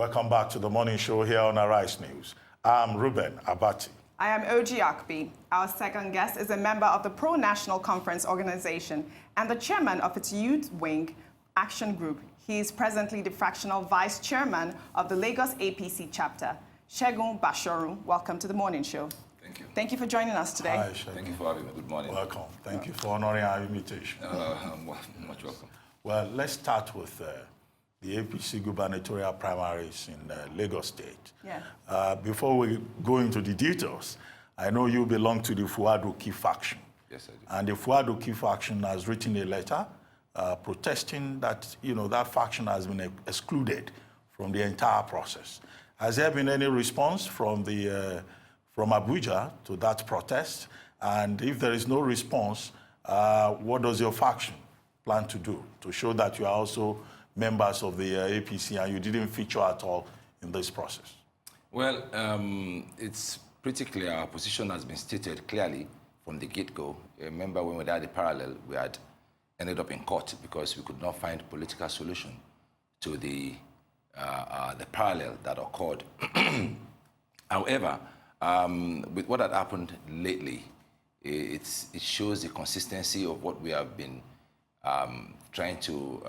Welcome back to the morning show here on Arise News. I'm Ruben Abati. I am OG Akbi. Our second guest is a member of the Pro-National Conference organization and the chairman of its Youth Wing Action Group. He is presently the fractional vice chairman of the Lagos APC chapter. Segun Bashorun, welcome to the morning show. Thank you. Thank you for joining us today. Hi, Segun. Thank you for having me. Good morning. Welcome. Thank you for honoring our invitation. Much welcome. Well, let's start with the APC Gubernatorial Primaries in Lagos State. Yeah. Before we go into the details, I know you belong to the Fuad faction. Yes, I do. And the Fuad faction has written a letter protesting that, that faction has been excluded from the entire process. Has there been any response from Abuja to that protest? And if there is no response, what does your faction plan to do to show that you are also members of the APC and you didn't feature at all in this process? Well, it's pretty clear. Our position has been stated clearly from the get-go. Remember when we had the parallel, we had ended up in court because we could not find political solution to the parallel that occurred. However, with what had happened lately, it shows the consistency of what we have been trying to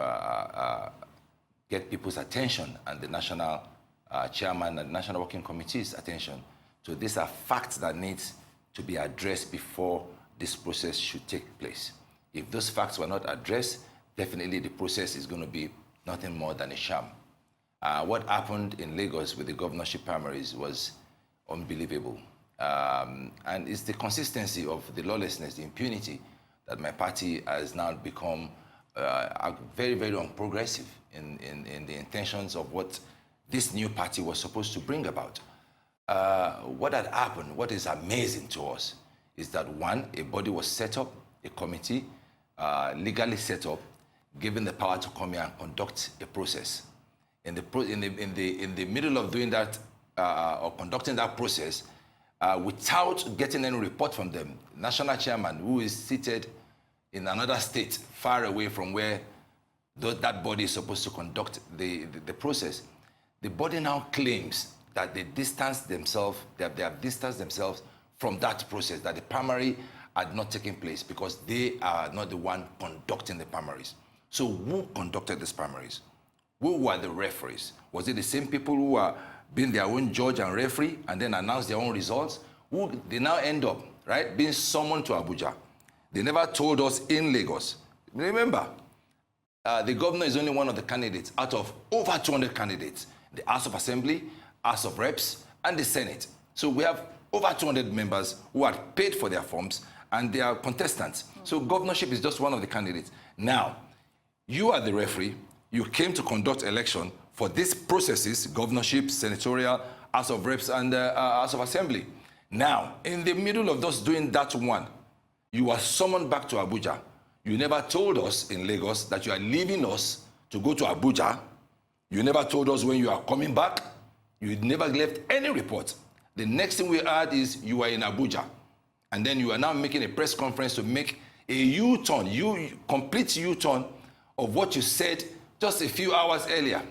get people's attention and the national chairman and national working committee's attention. So these are facts that need to be addressed before this process should take place. If those facts were not addressed, definitely the process is going to be nothing more than a sham. What happened in Lagos with the governorship primaries was unbelievable. And it's the consistency of the lawlessness, the impunity, that my party has now become very, very unprogressive in the intentions of what this new party was supposed to bring about. What had happened, what is amazing to us, is that one, a body was set up, a committee, legally set up, given the power to come here and conduct a process. In the middle of doing that, or conducting that process, without getting any report from them, national chairman, who is seated in another state far away from where that body is supposed to conduct the process, the body now claims that they have distanced themselves from that process, that the primary had not taken place because they are not the one conducting the primaries. So who conducted these primaries? Who were the referees? Was it the same people who were being their own judge and referee and then announced their own results? Who they now end up, right, being summoned to Abuja? They never told us in Lagos. Remember, the governor is only one of the candidates out of over 200 candidates. The House of Assembly, House of Reps, and the Senate. So we have over 200 members who are paid for their forms and they are contestants. So governorship is just one of the candidates. Now, you are the referee. You came to conduct election for these processes, governorship, senatorial, House of Reps, and House of Assembly. Now, in the middle of just doing that one, you are summoned back to Abuja. You never told us in Lagos that you are leaving us to go to Abuja. You never told us when you are coming back. You never left any report. The next thing we heard is you are in Abuja. And then you are now making a press conference to make a U-turn, complete U-turn of what you said just a few hours earlier.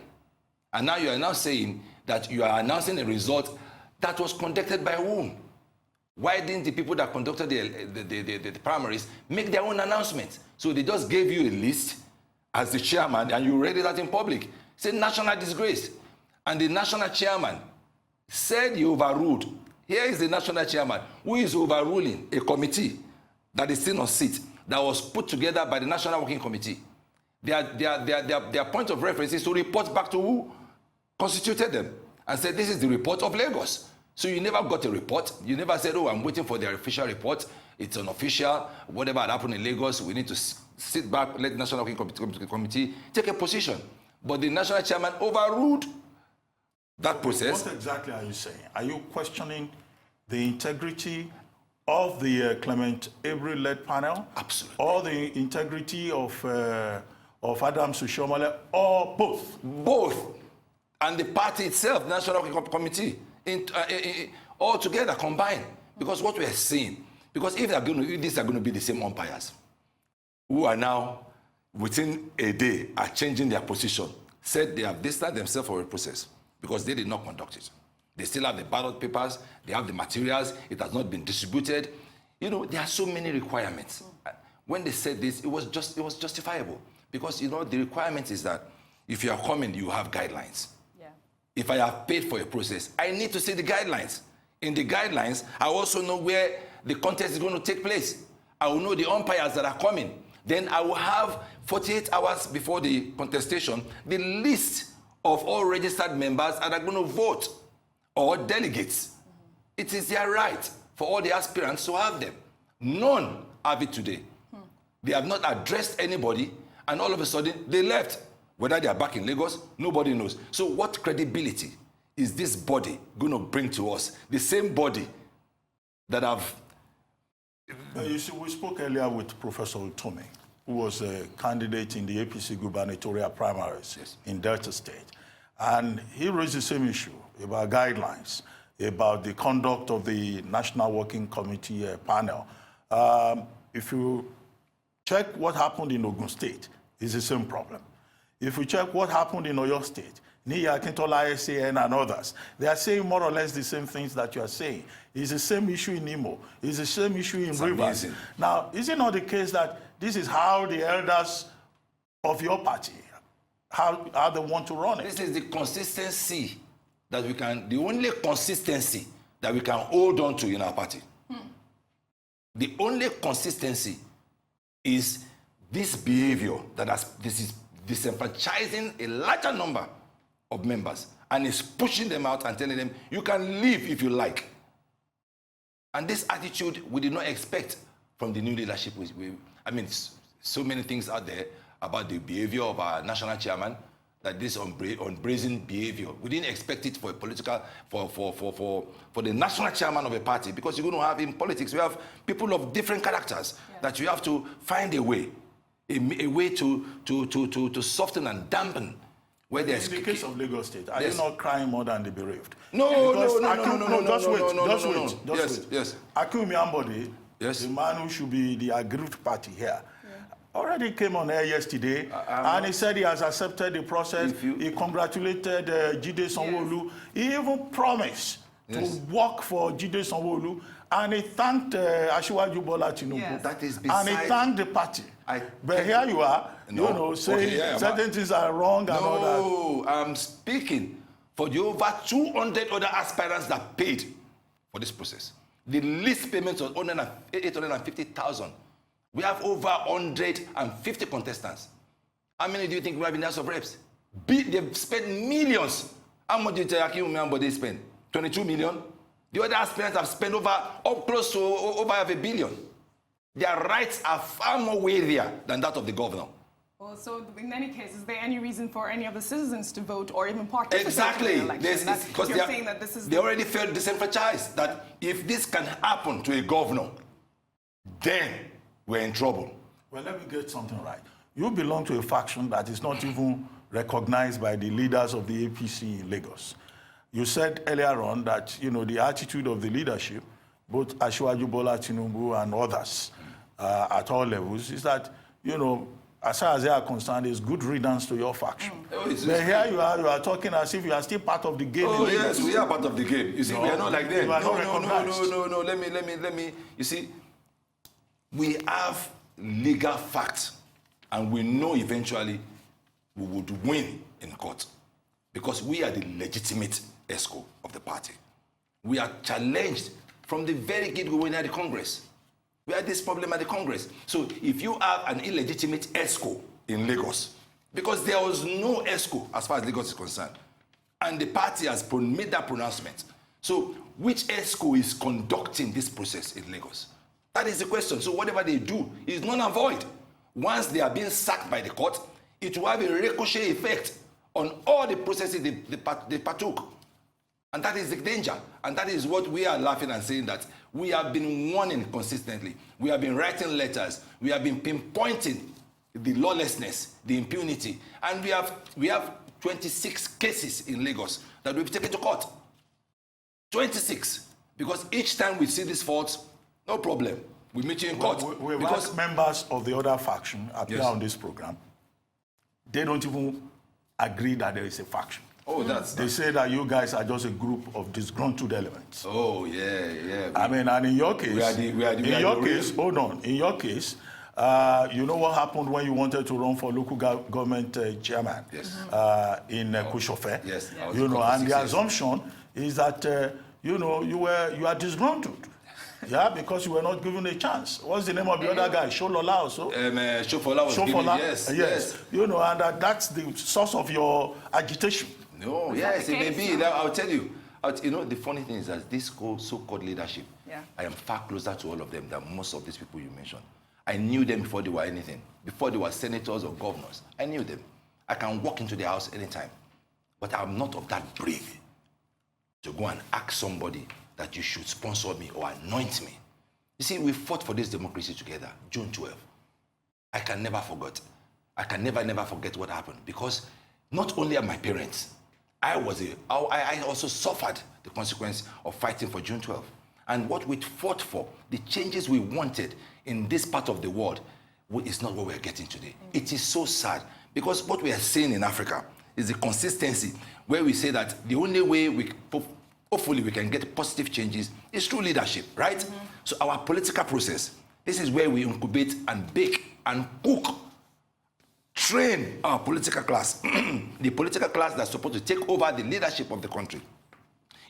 And now you are now saying that you are announcing a result that was conducted by whom? Why didn't the people that conducted the primaries make their own announcements? So they just gave you a list as the chairman and you read it out in public. It's a national disgrace. And the national chairman said he overruled. Here is the national chairman who is overruling a committee that is still on seat that was put together by the National Working Committee. Their point of reference is to report back to who constituted them and said, this is the report of Lagos. So you never got a report. You never said, oh, I'm waiting for their official report. It's unofficial. Whatever had happened in Lagos, we need to sit back, let the National Working Committee take a position. But the national chairman overruled that process. What exactly are you saying? Are you questioning the integrity of the Clement Avery-led panel? Absolutely. Or the integrity of Adams Ushomole, or both? Both. And the party itself, the National Working Committee, all together, combined. Because what we are seeing, because if these are going to be the same umpires, who are now, within a day, are changing their position, said they have distanced themselves from a process. because they did not conduct it. They still have the ballot papers, they have the materials, it has not been distributed. You know, there are so many requirements. When they said this, it was justifiable. Because, you know, the requirement is that if you are coming, you have guidelines. Yeah. If I have paid for a process, I need to see the guidelines. In the guidelines, I also know where the contest is going to take place. I will know the umpires that are coming. Then I will have 48 hours before the contestation, the list of all registered members that are going to vote or delegates. It is their right for all the aspirants to have them. None have it today. They have not addressed anybody, and all of a sudden they left. Whether they are back in Lagos, nobody knows. So what credibility is this body going to bring to us? The same body that have... You see, we spoke earlier with Professor Tome, who was a candidate in the APC Gubernatorial Primaries in Delta State. And he raised the same issue about guidelines, about the conduct of the National Working Committee panel. If you check what happened in Ogun State, it's the same problem. If you check what happened in Oyo State, Niya Akintola, SAN, and others, they are saying more or less the same things that you are saying. It's the same issue in Imo. It's the same issue in Rivers. Now, is it not the case that this is how the elders of your party, how they want to run it? This is the consistency that we can, the only consistency that we can hold on to in our party. The only consistency is this behavior this is disenfranchising a larger number of members and is pushing them out and telling them, you can leave if you like. And this attitude we did not expect from the new leadership. I mean, so many things out there about the behavior of our national chairman, that this unbrazen behavior. We didn't expect it for a political, for the national chairman of a party, because you're going to have in politics, we have people of different characters that you have to find a way to soften and dampen. Where there's in the case of Lagos State, are you not crying more than the bereaved? No. Just wait. Yes. Akumi Ambode, the man who should be the aggrieved party here, already came on air yesterday, and he said he has accepted the process. He congratulated Jide Sanwo-Olu. He even promised to work for Jide Sanwo-Olu, and he thanked Asiwaju Bola Tinubu. That is beside... And he thanked the party. But here you are, saying certain things are wrong and all that. No, I'm speaking for the over 200 other aspirants that paid for this process. The least payment was 850,000. We have over 150 contestants. How many do you think we have in the House of Reps? They've spent millions. How much did Akumi Ambode spend? 22 million? The other aspirants have spent close to over $500 million. Their rights are far more weightier than that of the governor. Well, so in any case, is there any reason for any of the citizens to vote or even participate exactly. in the election? Because they already felt disenfranchised, that if this can happen to a governor, then we're in trouble. Well, let me get something right. You belong to a faction that is not even recognized by the leaders of the APC in Lagos. You said earlier on that, the attitude of the leadership, both Asiwaju Bola Tinubu and others at all levels, is that, as far as they are concerned, it's good riddance to your faction. But here you are talking as if you are still part of the game. Oh, yes, we are part of the game. You see, we are not like them. No. Let me. You see, we have legal facts, and we know eventually we would win in court, because we are the legitimate ESCO of the party. We are challenged from the very get-go when we had the Congress. We had this problem at the Congress. So if you have an illegitimate ESCO in Lagos, because there was no ESCO as far as Lagos is concerned, and the party has made that pronouncement. So which ESCO is conducting this process in Lagos? That is the question. So whatever they do is null and void. Once they are being sacked by the court, it will have a ricochet effect on all the processes they partook. And that is the danger. And that is what we are laughing and saying, that we have been warning consistently. We have been writing letters. We have been pinpointing the lawlessness, the impunity. And we have 26 cases in Lagos that we've taken to court. 26. Because each time we see these faults, no problem. We meet you in court. Because members of the other faction appear on this program. They don't even agree that there is a faction. Oh, They say that you guys are just a group of disgruntled elements. Oh, yeah. I mean, and in your case, hold on. In your case, you know what happened when you wanted to run for local government chairman? Yes. In Kushofe? Yes. You know, and the assumption is that you know you are disgruntled. Yeah, because you were not given a chance. What's the name of the other guy? Sholola also? Shofola was given, yes. You know, and that's the source of your agitation. No, yes, it may be. I'll tell you. You know, the funny thing is that this so-called leadership, I am far closer to all of them than most of these people you mentioned. I knew them before they were anything. Before they were senators or governors. I knew them. I can walk into their house anytime. But I'm not of that brave to go and ask somebody that you should sponsor me or anoint me. You see, we fought for this democracy together, June 12. I can never forget. I can never forget what happened, because not only are my parents, I also suffered the consequence of fighting for June 12. And what we fought for, the changes we wanted in this part of the world, is not what we're getting today. It is so sad, because what we are seeing in Africa is the consistency, where we say that the only way hopefully we can get positive changes is through leadership, right? So our political process, this is where we incubate and bake and cook, train our political class, the political class that's supposed to take over the leadership of the country.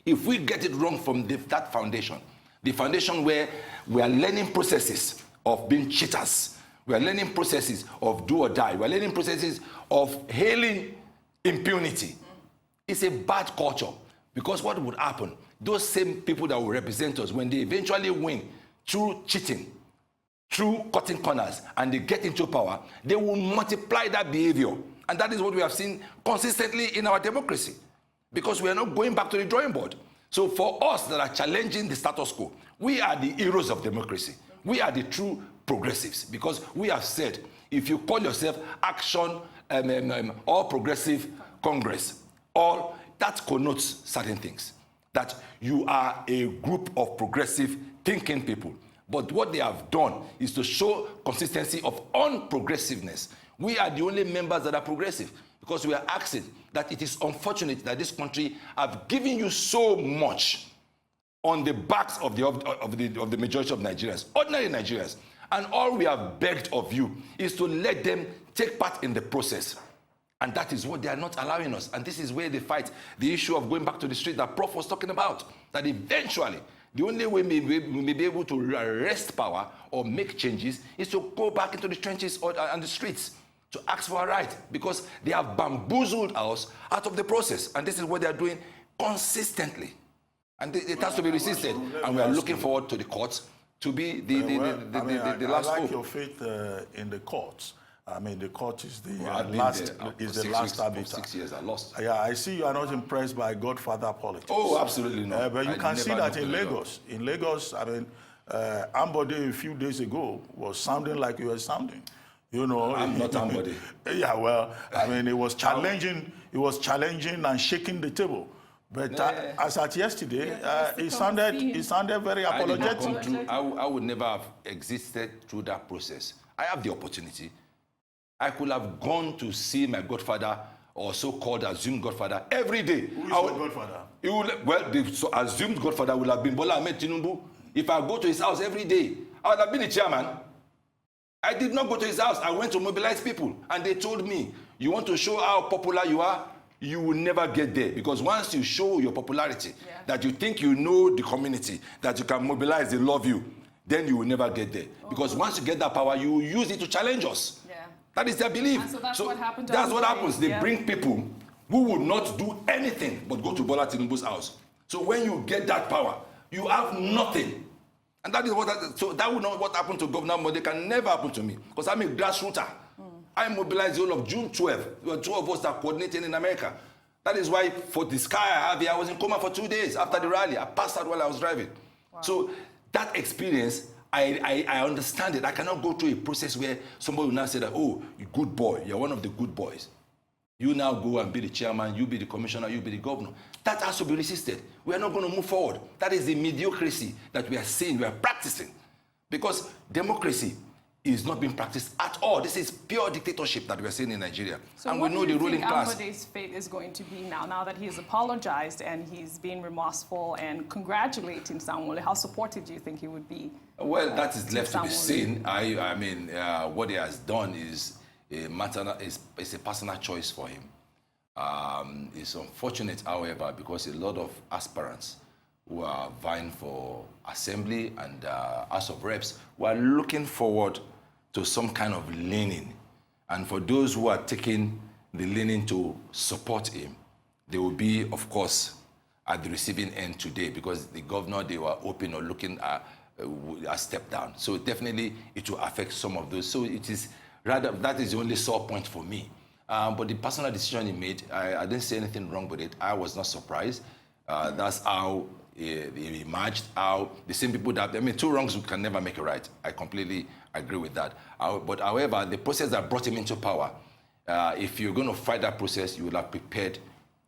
If we get it wrong from that foundation, the foundation where we are learning processes of being cheaters, we are learning processes of do or die, we are learning processes of hailing impunity, it's a bad culture. Because what would happen, those same people that will represent us, when they eventually win through cheating, through cutting corners, and they get into power, they will multiply that behavior. And that is what we have seen consistently in our democracy. Because we are not going back to the drawing board. So for us that are challenging the status quo, we are the heroes of democracy. We are the true progressives. Because we have said, if you call yourself Action All Progressive Congress, all that connotes certain things, that you are a group of progressive thinking people. But what they have done is to show consistency of unprogressiveness. We are the only members that are progressive, because we are asking that it is unfortunate that this country have given you so much on the backs of the majority of Nigerians, ordinary Nigerians. And all we have begged of you is to let them take part in the process. And that is what they are not allowing us. And this is where they fight the issue of going back to the street that Prof was talking about. That eventually, the only way we may be able to arrest power or make changes is to go back into the trenches and the streets to ask for a right. Because they have bamboozled us out of the process. And this is what they are doing consistently. And it has to be resisted. And we are looking forward to the courts to be the last hope. I like your faith in the courts. I mean, the court is the last arbiter. 6 years I lost. Yeah, I see you are not impressed by Godfather politics. Oh, absolutely not. But you can see that in Lagos. In Lagos, I mean, Ambode a few days ago was sounding like you were sounding. You know, I'm not Ambode. Yeah, well, I mean, it was challenging. It was challenging and shaking the table. But as at yesterday, it sounded very apologetic. I would never have existed through that process. I have the opportunity. I could have gone to see my godfather, or so-called assumed godfather, every day. Who is your godfather? The assumed godfather would have been Bola Ahmed Tinubu. If I go to his house every day, I would have been the chairman. I did not go to his house. I went to mobilize people. And they told me, you want to show how popular you are? You will never get there. Because once you show your popularity, that you think you know the community, that you can mobilize, they love you, then you will never get there. Because once you get that power, you will use it to challenge us. That is their belief. And so that's what happened. That's what happens. They bring people who will not do anything but go to Bola Tinubu's house. So when you get that power, you have nothing. And that is so that will not what happened to Governor Mode can never happen to me. Because I'm a grassrooter. I mobilized the whole of June 12. There were two of us that coordinated in America. That is why for the sky I have here, I was in coma for 2 days after the rally. I passed out while I was driving. Wow. So that experience, I understand it. I cannot go through a process where somebody will now say that, oh, you good boy, you're one of the good boys. You now go and be the chairman, you be the commissioner, you be the governor. That has to be resisted. We are not going to move forward. That is the mediocrity that we are seeing, we are practicing. Because democracy is not being practiced at all. This is pure dictatorship that we're seeing in Nigeria. So and we know the ruling class. What do you think Ambode's fate is going to be now that he's apologized and he's being remorseful and congratulating Sanwo-Olu? How supportive do you think he would be? Well, that is left to be Sanwo-Olu? seen. I mean, what he has done is a personal choice for him. It's unfortunate, however, because a lot of aspirants who are vying for assembly and House of Reps were looking forward to some kind of leaning. And for those who are taking the leaning to support him, they will be, of course, at the receiving end today, because the governor, they were hoping or looking at a step down. So definitely it will affect some of those. So it is rather, that is the only sore point for me. But the personal decision he made, I didn't say anything wrong with it. I was not surprised. That's how he emerged, how the same people that, I mean, two wrongs can never make a right. I completely agree with that. But however, the process that brought him into power, if you're going to fight that process, you will have prepared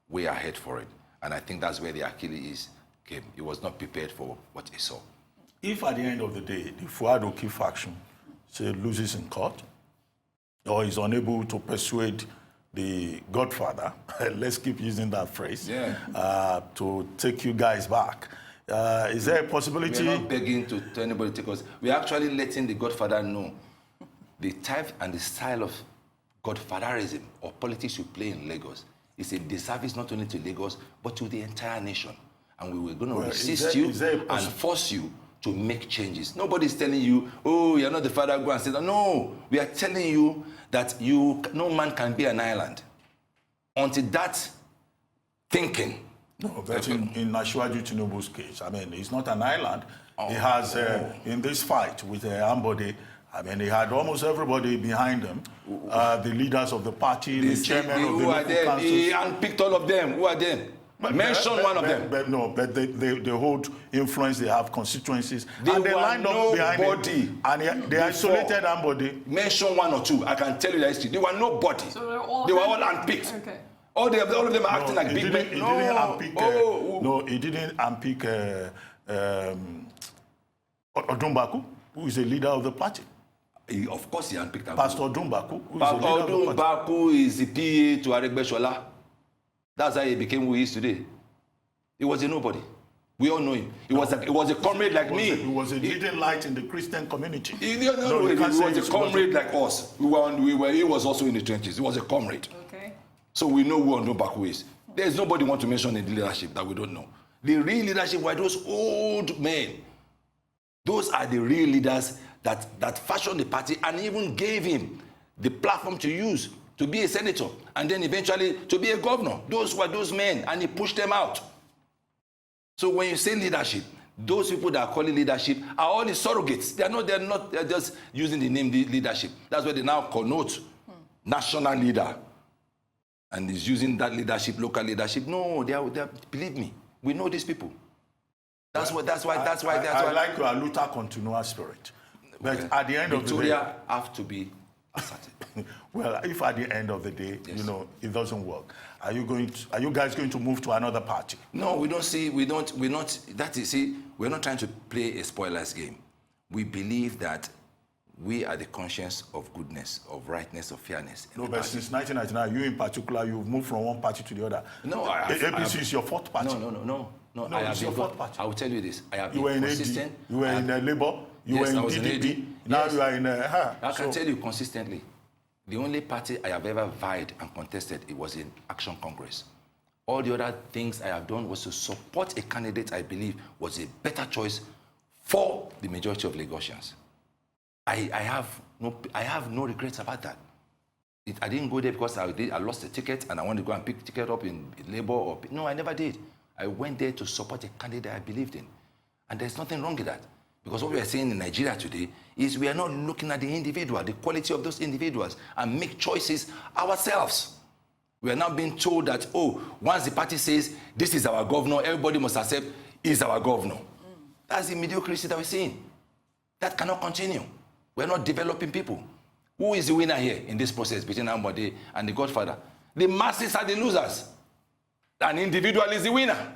way ahead for it. And I think that's where the Achilles came. He was not prepared for what he saw. If at the end of the day, the Fuad Oki faction, say, loses in court, or is unable to persuade the Godfather, let's keep using that phrase, to take you guys back, is there a possibility? We're not begging to anybody to take us. We're actually letting the Godfather know the type and the style of Godfatherism or politics you play in Lagos is a disservice not only to Lagos, but to the entire nation. And we were going to resist you and force you to make changes. Nobody's telling you, oh, you're not the father, go and say that. No, we are telling you that no man can be an island. Until that thinking. No, but in Asiwaju Tinubu's case, I mean, he's not an island. He has, in this fight with Ambode, I mean, he had almost everybody behind him, the leaders of the party, the chairman of the local councils. He handpicked all of them. Who are them? Mention one of them. But they hold influence, they have constituencies. And they lined up behind him. And they isolated Ambode. Mention one or two. I can tell you the history. They were nobody. So they were all handpicked. Okay. All of them are acting like big men. He didn't unpick Odumbaku, who is a leader of the party. Of course he unpicked Pastor Odumbaku, who is Pastor a leader of the party. Odumbaku is the PA to Aregbesola. That's how he became who he is today. He was a nobody. We all know him. He was a comrade like me. He was a leading light in the Christian community. He was a comrade like us. He was also in the trenches. He was a comrade. Okay. So we know who Odumbaku is. There's nobody want to mention in the leadership that we don't know. The real leadership were those old men. Those are the real leaders that fashioned the party and even gave him the platform to use to be a senator and then eventually to be a governor. Those were those men, and he pushed them out. So when you say leadership, those people that are calling leadership are all the surrogates. They're just using the name leadership. That's why they now connote national leader. And he's using that leadership, local leadership. No, they are, believe me, we know these people. That's why. I like your luta continua spirit. But at the end of the day, Victoria have to be asserted. Well, if at the end of the day, it doesn't work, are you guys going to move to another party? No, we're not, we're not trying to play a spoilers game. We believe that we are the conscience of goodness, of rightness, of fairness. No, but since 1999, you in particular, you've moved from one party to the other. No, APC is your fourth party. No, it's your fourth party. I will tell you this. I have been consistent. You were in Labour. You were in DDP. Now you are in... I can tell you consistently, the only party I have ever vied and contested, it was in Action Congress. All the other things I have done was to support a candidate I believe was a better choice for the majority of Lagosians. I have no regrets about that. I didn't go there because I lost a ticket and I wanted to go and pick a ticket up in Labour. No, I never did. I went there to support a candidate I believed in. And there's nothing wrong with that. Because what we are saying in Nigeria today is we are not looking at the individual, the quality of those individuals, and make choices ourselves. We are now being told that, once the party says, this is our governor, everybody must accept, is our governor. That's the mediocrity that we're seeing. That cannot continue. We're not developing people. Who is the winner here in this process between Ambode and the Godfather? The masses are the losers. An individual is the winner.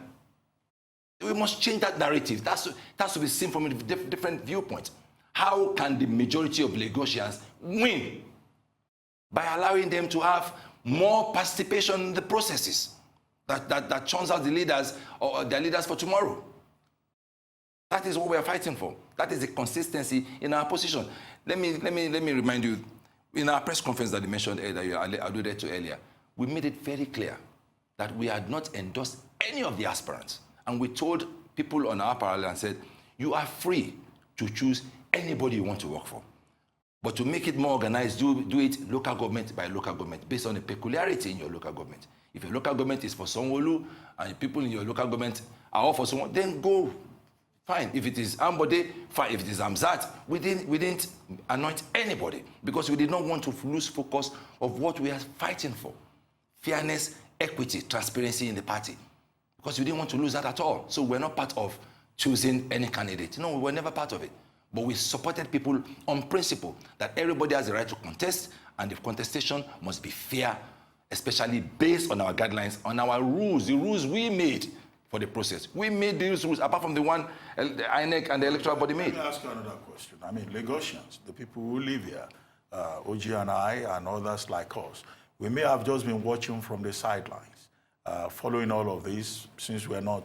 We must change that narrative. That's to be seen from a different viewpoint. how can the majority of Lagosians win? By allowing them to have more participation in the processes that churns out the leaders or their leaders for tomorrow. That is what we are fighting for. That is the consistency in our position. Let me remind you, in our press conference that you mentioned earlier, I alluded to earlier, we made it very clear that we had not endorsed any of the aspirants. And we told people on our parallel and said, you are free to choose anybody you want to work for. But to make it more organized, do it local government by local government, based on the peculiarity in your local government. If your local government is for Sanwo-Olu and people in your local government are all for someone, then go. Fine. If it is Ambode, fine. If it is Amzat, we didn't anoint anybody because we did not want to lose focus of what we are fighting for. Fairness, equity, transparency in the party. Because we didn't want to lose that at all. So we're not part of choosing any candidate. No, we were never part of it. But we supported people on principle that everybody has the right to contest and the contestation must be fair, especially based on our guidelines, on our rules, the rules we made for the process. We made these rules, apart from the one the INEC and the electoral body made. Let me ask you another question. I mean, Lagosians, the people who live here, OG and I and others like us, we may have just been watching from the sidelines, following all of this, since we're not,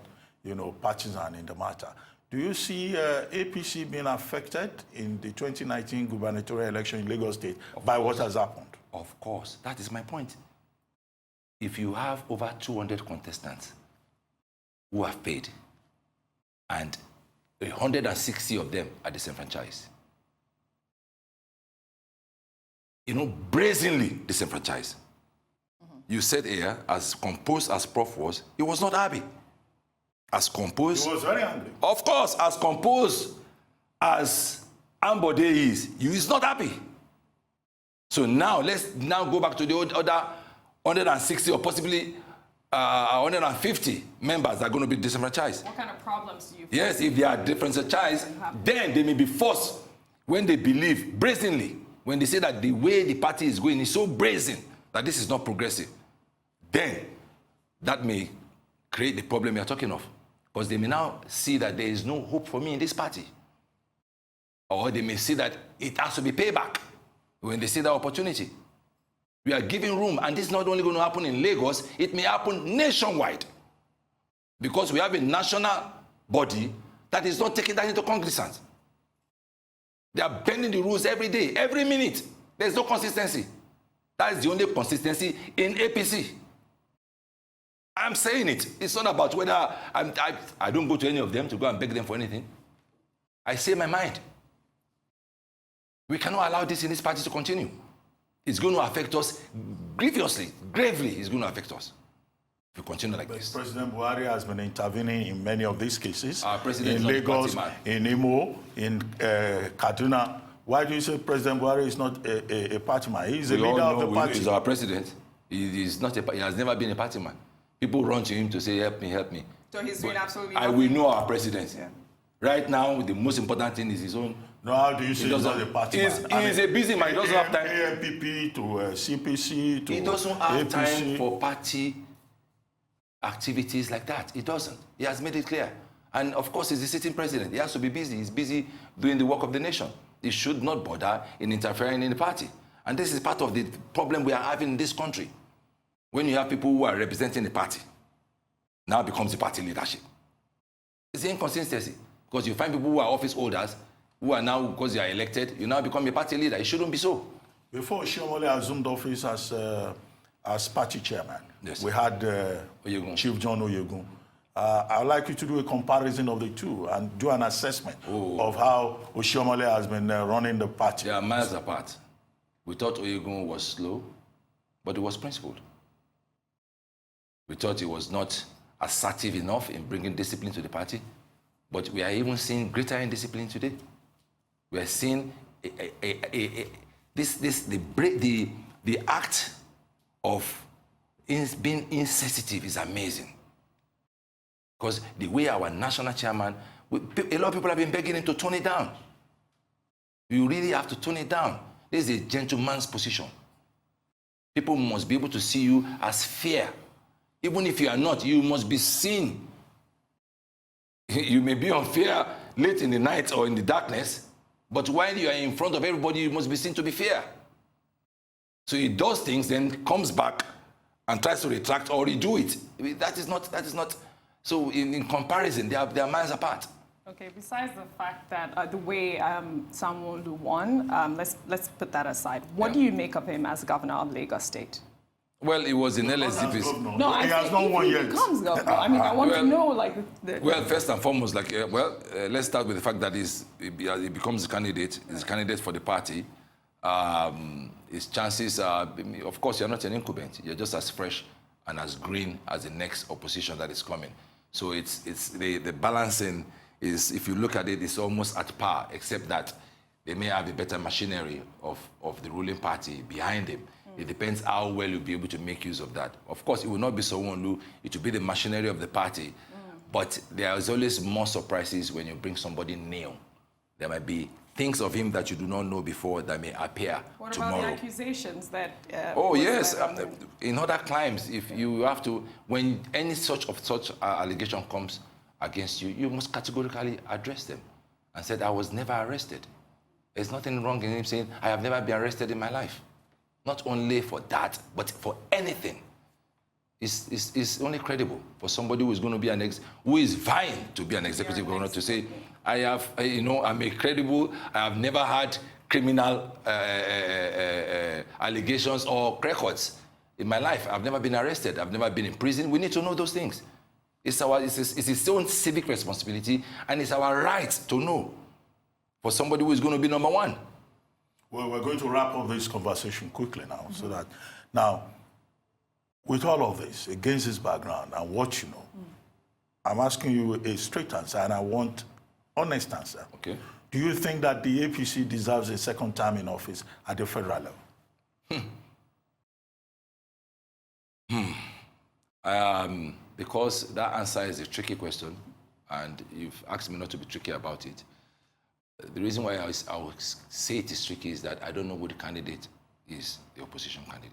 partisan in the matter. Do you see APC being affected in the 2019 gubernatorial election in Lagos State by what has happened? Of course, that is my point. If you have over 200 contestants who have paid, and 160 of them are disenfranchised, brazenly disenfranchised. You said here, as composed as Prof was, he was not happy. As composed... He was very angry. Of course, as composed as Ambode is, he is not happy. So now, let's now go back to the other 160 or possibly 150 members that are going to be disenfranchised. What kind of problems do you face? Yes, if they are disenfranchised, then they may be forced, when they believe brazenly, when they say that the way the party is going is so brazen that this is not progressive, then that may create the problem you're talking of. Because they may now see that there is no hope for me in this party. Or they may see that it has to be payback when they see that opportunity. We are giving room, and this is not only going to happen in Lagos, it may happen nationwide. Because we have a national body that is not taking that into cognizance. They are bending the rules every day, every minute. There's no consistency. That is the only consistency in APC. I'm saying it. It's not about whether I don't go to any of them to go and beg them for anything. I say my mind. We cannot allow this in this party to continue. It's going to affect us grievously, gravely. It's going to affect us if we continue like this. President Buhari has been intervening in many of these cases. Our president in is Lagos, not a party man. in Imo, in Kaduna. Why do you say President Buhari is not a party man? He's a leader of the party. He's our president. He has never been a party man. People run to him to say, help me, help me. So he's doing absolutely nothing. We know our president. Yeah. Right now, the most important thing is his own. No, how do you say he's not a party man? He's a busy man. He doesn't have time. AMPP to CPC to He doesn't have APC. time for party activities like that. He doesn't. He has made it clear. And of course, he's the sitting president. He has to be busy. He's busy doing the work of the nation. He should not bother in interfering in the party. And this is part of the problem we are having in this country. When you have people who are representing the party, now becomes the party leadership. It's inconsistency. Because you find people who are office holders, who are now, because they are elected, you now become a party leader. It shouldn't be so. Before Oshiomhole assumed office as party chairman, yes, we had Chief John Oyegun. I'd like you to do a comparison of the two and do an assessment of how Oshiomhole has been running the party. They are miles apart. We thought Oyegun was slow, but he was principled. We thought he was not assertive enough in bringing discipline to the party, but we are even seeing greater indiscipline today. We are seeing the act of being insensitive is amazing. Because the way our national chairman, a lot of people have been begging him to tone it down. You really have to tone it down. This is a gentleman's position. People must be able to see you as fair. Even if you are not, you must be seen. You may be unfair late in the night or in the darkness, But while you are in front of everybody, you must be seen to be fair. So he does things, then comes back and tries to retract or redo it. That is not. So in comparison, they are miles apart. Okay, besides the fact that the way Sanwo-Olu won, let's put that aside. What do you make of him as governor of Lagos State? Well, it was in LSDP's. No, he has not won yet. He becomes governor. I mean, I want to know, like, Well, first and foremost, let's start with the fact that he becomes a candidate. He's a candidate for the party. His chances are, of course, you're not an incumbent. You're just as fresh and as green as the next opposition that is coming. So it's the balancing is, if you look at it, it's almost at par, except that they may have a better machinery of the ruling party behind him. It depends how well you'll be able to make use of that. Of course, it will not be Sanwo-Olu, it will be the machinery of the party. But there is always more surprises when you bring somebody new. There might be things of him that you do not know before that may appear what tomorrow. about the accusations that... Oh, yes. In other climes, if you have to, when any such allegation comes against you, you must categorically address them and say, I was never arrested. There's nothing wrong in him saying, I have never been arrested in my life. Not only for that, but for anything. It's only credible for somebody who is going to be who is vying to be an executive governor to say, I'm a credible, I have never had criminal allegations or records in my life. I've never been arrested. I've never been in prison. We need to know those things. It's its own civic responsibility, and it's our right to know for somebody who is going to be number one. Well, we're going to wrap up this conversation quickly now, so that now, with all of this, against this background and what you know, I'm asking you a straight answer, and I want honest answer. Okay. Do you think that the APC deserves a second term in office at the federal level? Because that answer is a tricky question, and you've asked me not to be tricky about it. The reason why I would say it is tricky is that I don't know who the candidate is, the opposition candidate.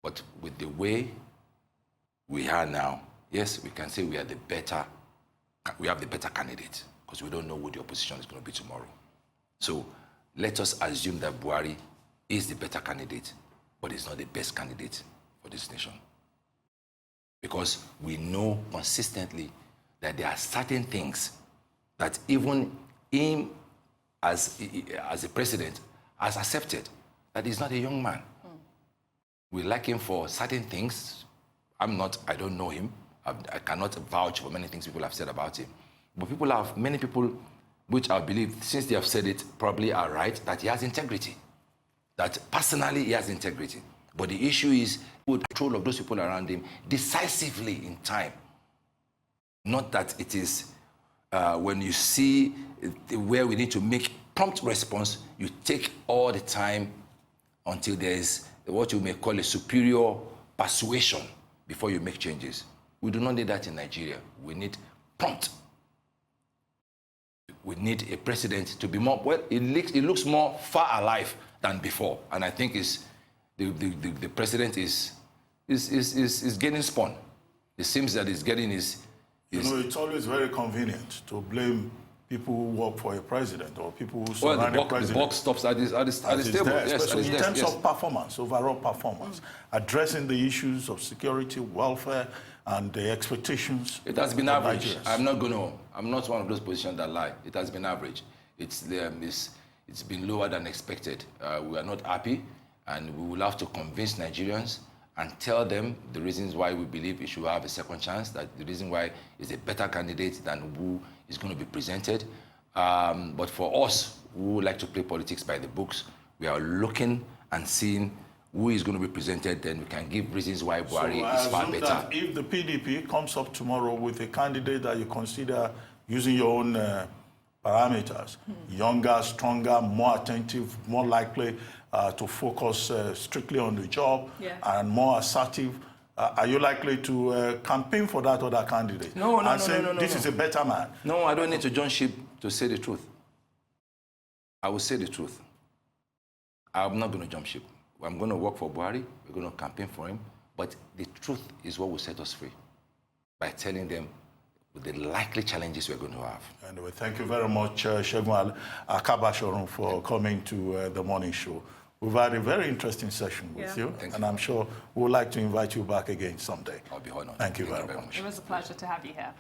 But with the way we are now, yes, we can say we have the better candidate, because we don't know who the opposition is going to be tomorrow. So let us assume that Buhari is the better candidate, but he's not the best candidate for this nation. Because we know consistently that there are certain things that even him as a president has accepted, that he's not a young man. We like him for certain things. I don't know him. I cannot vouch for many things people have said about him. But many people, which I believe, since they have said it, probably are right, that he has integrity. That personally he has integrity. But the issue is with control of those people around him decisively in time. Not that it is when you see where we need to make prompt response, you take all the time until there is what you may call a superior persuasion before you make changes. We do not need that in Nigeria. We need prompt. We need a president to be more, well, it looks more far alive than before. And I think the president is getting spun. It seems that it's getting his... it's always very convenient to blame people who work for a president or people who surround a president. The buck stops at the table. Yes, so in terms of performance, overall performance, addressing the issues of security, welfare, and the expectations. It has been average. I'm not one of those positions that lie. It has been average. It's been lower than expected. We are not happy, and we will have to convince Nigerians and tell them the reasons why we believe he should have a second chance, that the reason why he's a better candidate than who is going to be presented. But for us, who like to play politics by the books, we are looking and seeing who is going to be presented, then we can give reasons why Buhari is far better. That if the PDP comes up tomorrow with a candidate that you consider using your own parameters, younger, stronger, more attentive, more likely to focus strictly on the job, and more assertive, are you likely to campaign for that other candidate? No. This is a better man. No, I don't need to jump ship to say the truth. I will say the truth. I'm not going to jump ship. I'm going to work for Buhari. We're going to campaign for him. But the truth is what will set us free. By telling them with the likely challenges we're going to have. Anyway, thank you very much, Segun Aka Bashorun, for coming to the morning show. We've had a very interesting session with you, Thank and you. I'm sure we'd like to invite you back again someday. I'll be honored. Thank you very much. It was a pleasure to have you here.